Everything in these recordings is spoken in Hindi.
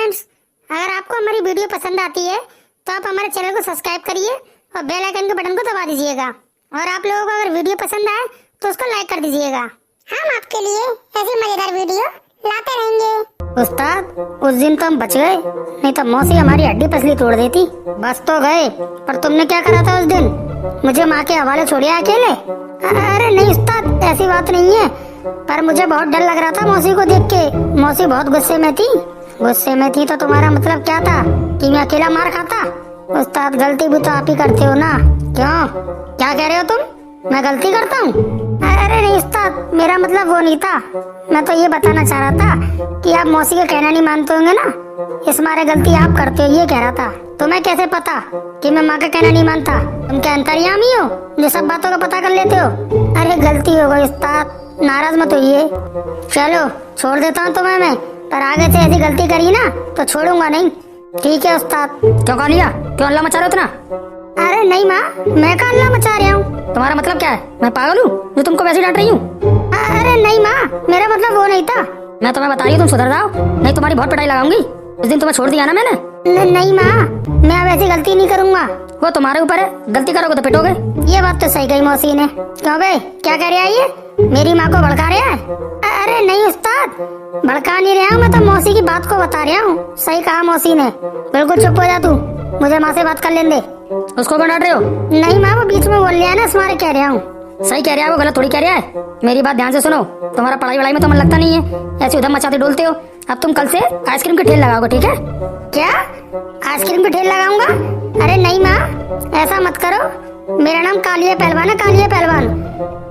फ्रेंड्स, अगर आपको हमारी वीडियो पसंद आती है तो आप हमारे चैनल को सब्सक्राइब करिए और बेल आइकन के बटन को दबा दीजिएगा। और आप लोगों को अगर वीडियो पसंद आए तो उसको लाइक कर दीजिएगा। हम आपके लिए ऐसी मजेदार वीडियो लाते रहेंगे। उस्ताद, उस दिन तो हम बच गए, नहीं तो मौसी हमारी हड्डी पसली तोड़ देती। बस तो गए, पर तुमने क्या करा था उस दिन? मुझे माँ के हवाले छोड़िया अकेले? अरे नहीं उस्ताद, ऐसी बात नहीं है, पर मुझे बहुत डर लग रहा था मौसी को देख के। मौसी बहुत गुस्से में थी। गुस्से में थी तो तुम्हारा मतलब क्या था, कि मैं अकेला मार खाता? उस्ताद, गलती भी तो आप ही करते हो ना। क्यों, क्या कह रहे हो तुम? मैं गलती करता हूँ? अरे नहीं उस्ताद, मेरा मतलब वो नहीं था। मैं तो ये बताना चाह रहा था कि आप मौसी का कहना नहीं मानते होंगे ना, इस मारे गलती आप करते हो, ये कह रहा था। तुम्हें कैसे पता कि मैं माँ का कहना नहीं मानता? तुम क्या अंतर्यामी हो जो सब बातों का पता कर लेते हो? अरे गलती हो गई उस्ताद, नाराज मत होइए। चलो छोड़ देता हूँ तुम्हें मैं, पर आगे से ऐसी गलती करी ना तो छोड़ूंगा नहीं। ठीक है उस्ताद। क्यों कानिया, क्यों अल्लाह मचा रहे हो इतना? अरे नहीं माँ, मैं कहाँ अल्लाह मचा रहा हूँ। तुम्हारा मतलब क्या है, मैं पागल हूँ जो तुमको वैसे डांट रही हूँ? अरे नहीं माँ, मेरा मतलब वो नहीं था। मैं तुम्हें बता रही हूँ, तुम सुधर जाओ, नहीं तुम्हारी बहुत पिटाई लगाऊंगी। उस दिन तुम्हें छोड़ दिया ना मैंने। नहीं माँ, मैं अब ऐसी गलती नहीं करूँगा। वो तुम्हारे ऊपर है, गलती करोगे तो पिटोगे। ये बात तो सही कही मौसी ने। क्यों बे, क्या कह रहा है ये? मेरी माँ को भड़का रहा है? अरे नहीं उस्ताद, भड़का नहीं रहा हूँ, मैं तो मौसी की बात को बता रहा हूँ। सही कहा मौसी ने। बिल्कुल चुप हो जा तू, मुझे माँ से बात कर लेने दे। उसको क्यों डांट रहे हो? नहीं माँ, वो बीच में बोल रहा है ना, इस मारे कह रहा हूँ। सही कह रहा है वो, गलत थोड़ी कह रहा है। मेरी बात ध्यान से सुनो, तुम्हारा पढ़ाई वढ़ाई में तो मन लगता नहीं है, ऐसे उधम मचाते डोलते हो। अब तुम कल से आइसक्रीम की ठेल लगाओगे, ठीक है? क्या, आइसक्रीम की ठेल लगाऊंगा? अरे नहीं माँ, ऐसा मत करो। मेरा नाम कालिया पहलवान है, कालिया पहलवान।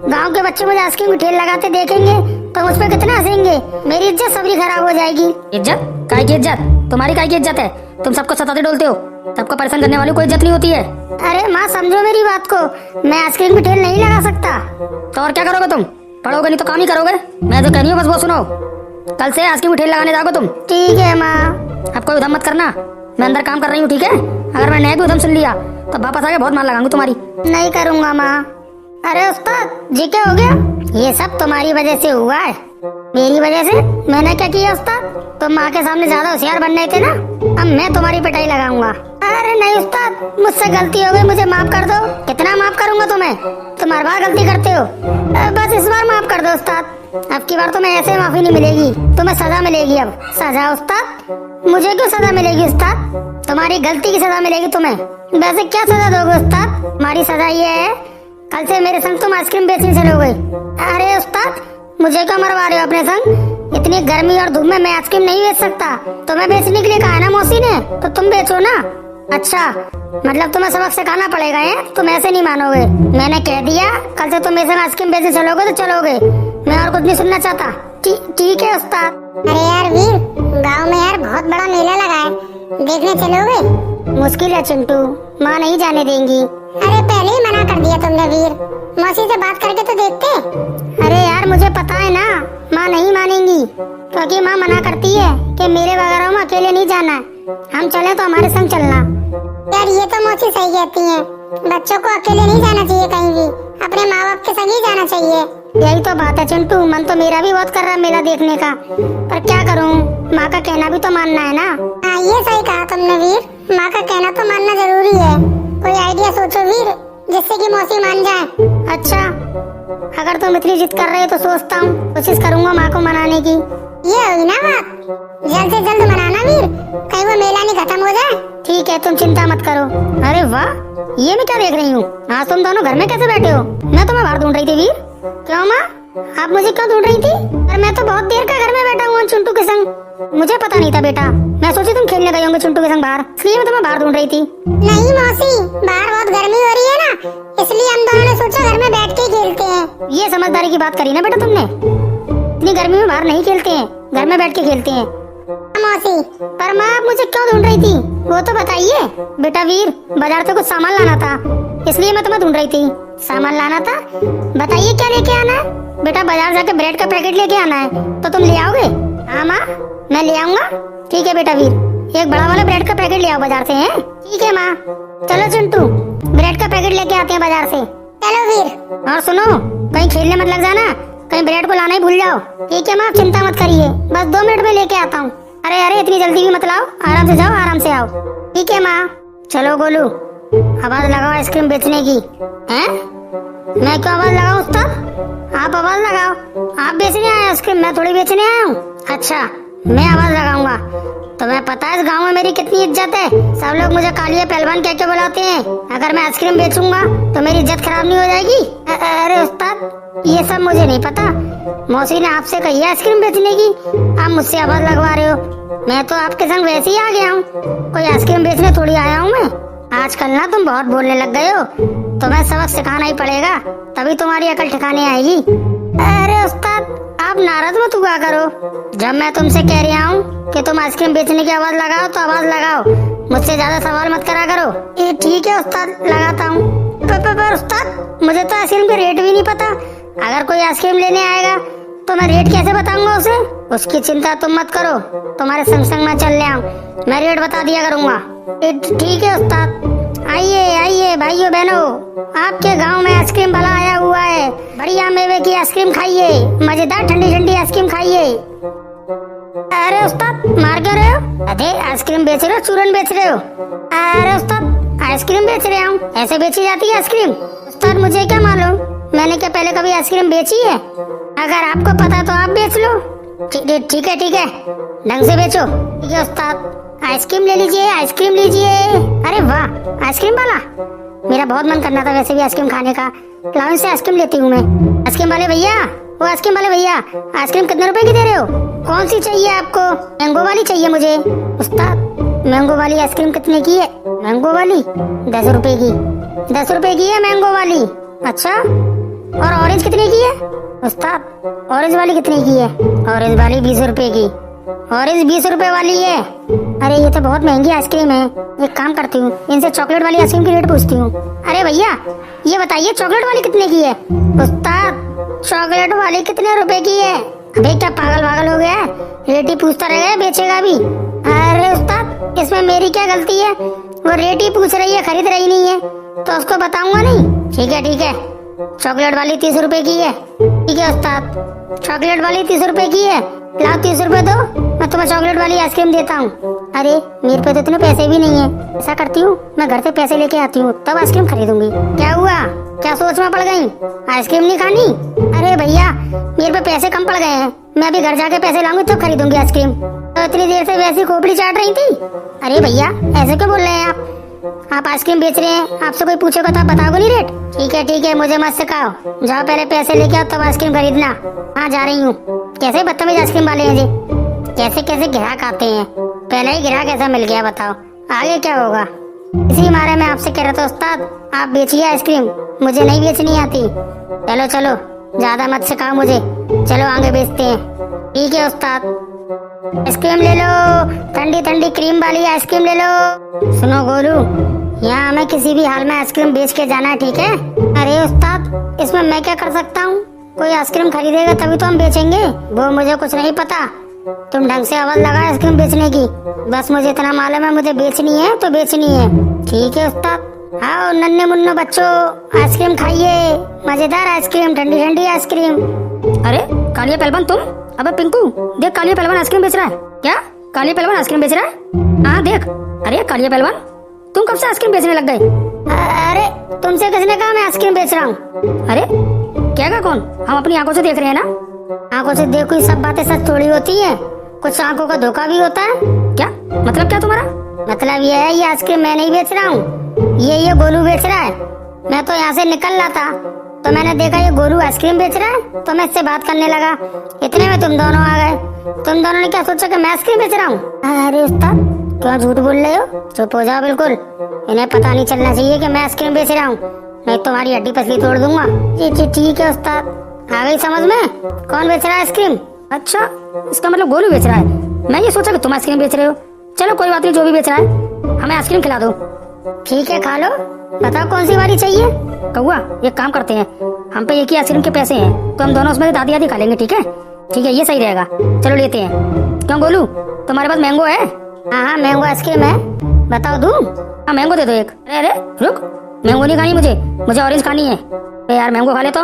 गांव के बच्चे मुझे आइसक्रीम की ठेल लगाते देखेंगे तो उस पर कितना हंसेंगे। मेरी इज्जत सबरी खराब हो जाएगी। इज्जत? काय की इज्जत? तुम्हारी काय की इज्जत है? तुम सबको सताते डोलते हो, सबको परेशान करने वाली कोई इज्जत नहीं होती है। अरे माँ समझो मेरी बात को, मैं आइसक्रीम की ठेल नहीं लगा सकता। तो और क्या करोगे तुम? पढ़ोगे नहीं तो काम ही करोगे। मैं जो कह रही हूँ बस वो सुनो, कल से आइसक्रीम की ठेल लगाने जाओगे तुम। ठीक है माँ। अब कोई उधम मत करना, मैं अंदर काम कर रही हूँ, ठीक है? अगर मैं नहीं भी उधम सुन लिया तो वापस आके बहुत मार लगाऊंगी तुम्हारी। नहीं करूँगा माँ। अरे उस्ताद जी, क्या हो गया? ये सब तुम्हारी वजह से हुआ है। मेरी वजह से? मैंने क्या किया उस्ताद? तुम माँ के सामने ज्यादा होशियार बन रहे थे ना, अब मैं तुम्हारी पिटाई लगाऊंगा। अरे नहीं उस्ताद, मुझसे गलती हो गई, मुझे माफ कर दो। कितना माफ करूंगा तुम्हें, तुम हर बार गलती करते हो। बस इस बार माफ कर दो उस्ताद, अब की बार तुम्हें ऐसे माफी नहीं मिलेगी, तुम्हें सजा मिलेगी। अब सजा उस्ताद? मुझे क्यों सजा मिलेगी उस्ताद? तुम्हारी गलती की सजा मिलेगी तुम्हें। वैसे क्या सजा दोगे उस्ताद? हमारी सजा ये है, कल से मेरे संग तुम आइसक्रीम बेचने चलोगे। अरे उस्ताद, मुझे क्यों मरवा रहे हो अपने संग? इतनी गर्मी और धूप में मैं आइसक्रीम नहीं बेच सकता। तुम्हें बेचने के लिए कहा है ना मौसी ने, तो तुम बेचो ना। अच्छा, मतलब तुम्हें सबक सिखाना पड़ेगा है? तुम ऐसे नहीं मानोगे। मैंने कह दिया, कल से तुम मेरे संग आइसक्रीम बेचने चलोगे तो चलोगे, मैं और कुछ नहीं सुनना चाहता। ठीक है उस्ताद। अरे यार वीर, गांव में यार बहुत बड़ा मेला लगा है, देखने चलोगे? मुश्किल है चिंटू, माँ नहीं जाने देंगी। अरे पहले ही मना कर दिया तुमने वीर, मौसी से बात करके तो देखते। अरे यार मुझे पता है ना, माँ नहीं मानेंगी, क्योंकि माँ मना करती है कि मेरे वगैरह में अकेले नहीं जाना, हम चले तो हमारे संग चलना। यार ये तो मौसी सही कहती है, बच्चों को अकेले नहीं जाना चाहिए कहीं भी, अपने माँ बाप के संग ही जाना चाहिए। यही तो बात है चिंटू, मन तो मेरा भी बहुत कर रहा है मेला देखने का, पर क्या करूँ, माँ का कहना भी तो मानना है ना। हाँ ये सही कहा तुमने वीर, माँ का कहना तो मानना जरूरी है। कोई आइडिया सोचो वीर, जिससे कि मौसी मान जाए। अच्छा, अगर तुम इतनी जिद कर रहे हो तो सोचता हूँ, कोशिश करूँगा माँ को मनाने की। ये होगी ना बात, जल्द से जल्द मनाना वीर, कहीं वो मेला नहीं खत्म हो जाए। ठीक है, तुम चिंता मत करो। अरे वाह, ये मैं क्या देख रही हूँ, आज तुम दोनों घर में कैसे बैठे हो? मैं तुम्हें बाहर ढूंढ रही थी वीर। क्यों माँ, आप मुझे क्यों ढूंढ रही थी? और मैं तो बहुत देर का घर में बैठा हुआ चिंटू के संग, मुझे पता नहीं था बेटा, मैं सोची तुम खेलने गए होंगे चिंटू के संग बाहर, इसलिए मैं तुम्हें बाहर ढूंढ रही थी। नहीं मौसी, बाहर बहुत गर्मी हो रही है ना, इसलिए हम दोनों ने सोचा घर में बैठ के खेलते हैं। ये समझदारी की बात करी ना बेटा तुमने, इतनी गर्मी में बाहर नहीं खेलते हैं, घर में बैठ के खेलते हैं। मौसी, पर माँ आप मुझे क्यों ढूंढ रही थी, वो तो बताइए। बेटा वीर, बाजार से कुछ सामान लाना था, इसलिए मैं तुम्हें ढूंढ रही थी। सामान लाना था? बताइए क्या लेके आना है? बेटा बाजार जाके ब्रेड का पैकेट लेके आना है, तो तुम ले आओगे? हाँ माँ, मैं ले आऊंगा। ठीक है बेटा वीर, एक बड़ा वाला ब्रेड का पैकेट ले आओ बाजार से। हैं? ठीक है माँ। चलो चिंटू, ब्रेड का पैकेट लेके आते हैं बाजार से। चलो वीर। और सुनो, कहीं खेलने मत लग जाना, कहीं ब्रेड को लाना ही भूल जाओ। ठीक है माँ, चिंता मत करिए, बस 2 मिनट में लेके आता हूँ। अरे अरे इतनी जल्दी भी मत लाओ, आराम से जाओ, आराम से आओ। ठीक है माँ। चलो गोलू, आवाज लगाओ आइसक्रीम बेचने की। हैं? मैं क्यों आवाज लगाऊं उस्ताद? आप आवाज लगाओ, आप बेचने आए आइसक्रीम, मैं थोड़ी बेचने आया हूँ। अच्छा, मैं आवाज लगाऊंगा। तुम्हें पता है इस गांव में मेरी कितनी इज्जत है? सब लोग मुझे कालिया पहलवान कह के बुलाते हैं। अगर मैं आइसक्रीम बेचूंगा तो मेरी इज्जत खराब नहीं हो जाएगी? अरे उस्ताद, ये सब मुझे नहीं पता। मौसी ने आपसे कही है आइसक्रीम बेचने की, आप मुझसे आवाज लगवा रहे हो। मैं तो आपके संग वैसे ही आ गया हूँ, कोई आइसक्रीम बेचने थोड़ी आया हूँ मैं। आजकल ना तुम बहुत बोलने लग गए हो, तुम्हें सबक सिखाना ही पड़ेगा, तभी तुम्हारी अकल ठिकाने आएगी। अरे उस्ताद, आप नाराज मत हुआ करो। जब मैं तुमसे कह रहा हूँ कि तुम आइसक्रीम बेचने की आवाज लगाओ तो आवाज लगाओ, मुझसे ज्यादा सवाल मत करा करो। ये ठीक है उस्ताद, लगाता हूँ। पर उस्ताद, मुझे तो आइसक्रीम के रेट भी नहीं पता। अगर कोई आइसक्रीम लेने आएगा तो मैं रेट कैसे बताऊंगा उसे? उसकी चिंता तुम मत करो, तुम्हारे संग संग मैं चल रहा हूँ, मैं रेट बता दिया करूंगा। ठीक है उस्ताद। आइए आइए भाइयों बहनों, आपके गांव में आइसक्रीम वाला आया हुआ है। बढ़िया मेवे की आइसक्रीम खाइए, मजेदार ठंडी ठंडी आइसक्रीम खाइए। अरे उस्ताद, मार क्यों रहे हो? अरे आइसक्रीम बेच रहे हो, चूरन बेच रहे हो? अरे उस्ताद, आइसक्रीम बेच रहे हूँ, ऐसे बेची जाती है आइसक्रीम? उस्ताद मुझे क्या मालूम, मैंने क्या पहले कभी आइसक्रीम बेची है? अगर आपको पता तो आप बेच लो। ठीक है, ढंग से बेचो। ठीक है उस्ताद, आइसक्रीम ले लीजिए, आइसक्रीम लीजिए। अरे वाह, आइसक्रीम वाला, मेरा बहुत मन करना था वैसे भी आइसक्रीम खाने का। लाओ इनसे आइसक्रीम लेती हूँ मैं। आइसक्रीम वाले भैया, वो आइसक्रीम वाले भैया, आइसक्रीम कितने रुपए की दे रहे हो? कौन सी चाहिए आपको? मैंगो वाली चाहिए मुझे। उस्ताद, मैंगो वाली आइसक्रीम कितने की है? मैंगो वाली 10 रुपए की। 10 रुपए की है मैंगो वाली? अच्छा, और ऑरेंज कितने की है? उस्ताद, ऑरेंज वाली कितने की है? ऑरेंज वाली 20 रुपए की। ऑरेंज 20 रुपए वाली है? अरे ये तो बहुत महंगी आइसक्रीम है। एक काम करती हूँ, इनसे चॉकलेट वाली आइसक्रीम की रेट पूछती हूँ। अरे भैया, ये बताइए चॉकलेट वाली कितने की है? उस्ताद, चॉकलेट वाली कितने रुपए की है? अबे क्या पागल हो गया? रेट ही पूछता रह गया, बेचेगा भी। अरे उस्ताद, इसमें मेरी क्या गलती है? वो रेट ही पूछ रही है, खरीद रही नहीं है, तो उसको बताऊंगा नहीं। ठीक है, चॉकलेट वाली 30 रुपए की है। ठीक है उस्ताद, चॉकलेट वाली 30 रुपए की है। लाओ 30 रुपए दो, मैं तुम्हें चॉकलेट वाली आइसक्रीम देता हूँ। अरे मेरे पे तो इतने पैसे भी नहीं है। ऐसा करती हूँ, मैं घर से पैसे लेके आती हूँ, तब आइसक्रीम खरीदूंगी। क्या हुआ, क्या सोच में पड़ गई? आइसक्रीम नहीं खानी? अरे भैया, मेरे पे पैसे कम पड़ गए हैं, मैं अभी घर जाके पैसे लाऊंगी तब खरीदूंगी आइसक्रीम। तो इतनी देर से वैसी खोपड़ी चाट रही थी। अरे भैया, ऐसे क्यों बोल रहे हैं आप आइसक्रीम बेच रहे हैं, आपसे कोई पूछेगा तो आप बताओगे नहीं रेट? ठीक है, मुझे मत सिखाओ, जाओ पहले पैसे लेके आओ तब आइसक्रीम खरीदना। हाँ जा रही हूँ। कैसे बदतमीज आइसक्रीम वाले हैं जी, कैसे ग्राहक आते हैं, पहले ही ग्राहक ऐसा मिल गया, बताओ आगे क्या होगा? इसी मारे मैं आपसे कह रहा था उस्ताद, आप बेचिए आइसक्रीम, मुझे नहीं बेचनी आती। चलो ज्यादा मत सिखाओ मुझे, चलो आगे बेचते हैं। ठीक है उस्ताद, आइसक्रीम ले लो, ठंडी ठंडी क्रीम वाली आइसक्रीम ले लो। सुनो गोलू, यहाँ हमें किसी भी हाल में आइसक्रीम बेच के जाना है, ठीक है? अरे उस्ताद, इसमें मैं क्या कर सकता हूँ? कोई आइसक्रीम खरीदेगा तभी तो हम बेचेंगे, वो मुझे कुछ नहीं पता। तुम ढंग से आवाज लगा आइसक्रीम बेचने की, बस मुझे इतना मालूम है, मुझे बेचनी है तो बेचनी है। ठीक है उस्ताद। आओ नन्हे मुन्ने बच्चों, आइसक्रीम खाइए, मजेदार आइसक्रीम, ठंडी ठंडी आइसक्रीम। अरे कालिया पहलवान तुम? अबे पिंकू, देख कालिया पहलवान आइसक्रीम बेच रहा है। क्या कालिया पहलवान आइसक्रीम बेच रहा है? हाँ देख। अरे कालिया पहलवान, तुम कब से आइसक्रीम बेचने लग गए? अरे तुमसे किसने कहा मैं आइसक्रीम बेच रहा हूँ? अरे क्या कहा, कौन? हम अपनी आंखों से देख रहे हैं ना। आंखों से देखो, सब बातें सच थोड़ी होती है, कुछ आंखों का धोखा भी होता है। क्या मतलब, क्या तुम्हारा मतलब? ये है, ये आइसक्रीम मैं नहीं बेच रहा हूँ, ये गोलू बेच रहा है। मैं तो यहाँ से निकल रहा था तो मैंने देखा ये गोलू आइसक्रीम बेच रहा है, तो मैं इससे बात करने लगा। इतने में तुम दोनों आ गए। तुम दोनों ने क्या सोचा कि मैं आइसक्रीम बेच रहा हूँ? अरे उस्ताद, क्यों झूठ बोल रहे हो? चुप हो जाओ बिल्कुल, इन्हें पता नहीं चलना चाहिए कि मैं आइसक्रीम बेच रहा हूँ, नहीं तुम्हारी हड्डी पसली तोड़ दूंगा। ठीक है उस्ताद, आ गई समझ में, कौन बेच रहा है आइसक्रीम? अच्छा, इसका मतलब गोलू बेच रहा है। मैं ये सोचा कि तुम आइसक्रीम बेच रहे हो। चलो कोई बात नहीं, जो भी बेच रहा है, हमें आइसक्रीम खिला दो। ठीक है, खा लो, बताओ कौन सी वाली चाहिए? कौआ, एक काम करते हैं, हम पे एक ही आइसक्रीम के पैसे हैं, तो हम दोनों उसमें दादी आधी खा लेंगे। ठीक है, ये सही रहेगा, चलो लेते हैं। क्यों गोलू, तुम्हारे पास मैंगो है? हाँ, मैंगो आइसक्रीम है, बताओ दूं? हाँ मैंगो दे दो एक। अरे रुक, मैंगो नहीं खानी मुझे ऑरेंज खानी है। यार मैंगो खा ले तो।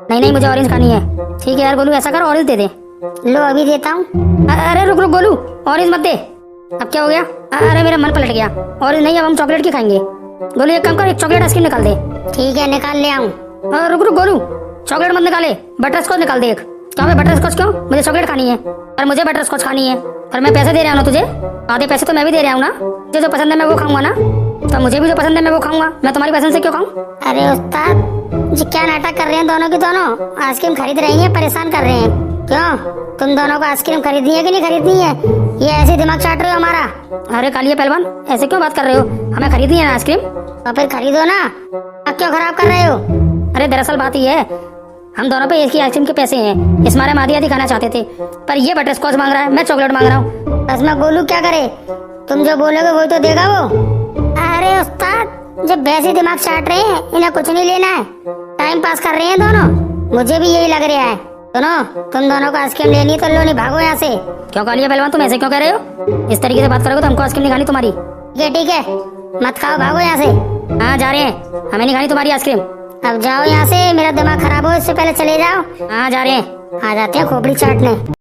नहीं मुझे ऑरेंज खानी है। ठीक है यार गोलू, ऐसा कर ऑरेंज दे दे। लो अभी देता हूँ। अरे रुक रुक गोलू, ऑरेंज मत दे। अब क्या हो गया? अरे मेरा मन पलट गया। ऑरेंज नहीं, अब हम चॉकलेट की खाएंगे। गोलू एक काम कर, एक चॉकलेट आइसक्रीम निकाल दे। ठीक है निकाल ले आऊँ। रुक रुक गोलू, चॉकलेट मत निकाले, बटर स्कॉच निकाल दे एक। क्यों बे, बटर स्कॉच क्यों? मुझे चॉकलेट खानी है और मुझे बटर स्कॉच खानी है। और मैं पैसे दे रहा हूँ ना तुझे, आधे पैसे तो मैं भी दे रहा हूँ ना। तुझे जो पसंद है मैं वो खाऊंगा ना, तो मुझे भी जो पसंद है मैं वो खाऊंगा। मैं तुम्हारी पसंद से क्यों खाऊं? अरे उस्ताद जी क्या नाटक कर रहे हैं दोनों की दोनों। आइसक्रीम खरीद रही हैं, परेशान कर रहे हैं। क्यों तुम दोनों को आइसक्रीम खरीदनी है कि नहीं खरीदनी है? ये ऐसे दिमाग चाट रहे हो हमारा। अरे कालिया पहलवान, ऐसे क्यों बात कर रहे हो? हमें खरीदनी है ना आइसक्रीम। तो फिर खरीदो ना, अब क्यों खराब कर रहे हो? अरे दरअसल बात ये है, हम दोनों पे एक ही आइसक्रीम के पैसे हैं, इस मारे हम आधी आधी खाना चाहते थे। पर ये बटर स्कॉच मांग रहा है, मैं चॉकलेट मांग रहा हूँ। बस मैं गोलू क्या करे, तुम जो बोलोगे वही तो देगा वो। अरे उस्ताद जब वैसे दिमाग चाट रहे हैं, इन्हें कुछ नहीं लेना है, टाइम पास कर रहे हैं दोनों। मुझे भी यही लग रहा है। सुनो, तुम दोनों को आइसक्रीम लेनी है तो लो, नहीं भागो यहाँ से। क्यों कालिया पहलवान, तुम ऐसे क्यों कह रहे हो? इस तरीके से बात करोगे तो हमको आइसक्रीम नहीं खानी तुम्हारी। ठीक है मत खाओ, भागो यहाँ से। हाँ जा रहे हैं, हमें नहीं खानी तुम्हारी आइसक्रीम। अब जाओ यहाँ से, मेरा दिमाग खराब हो इससे पहले चले जाओ। हाँ जा रहे हैं। आ जाते हैं खोपड़ी चाटने।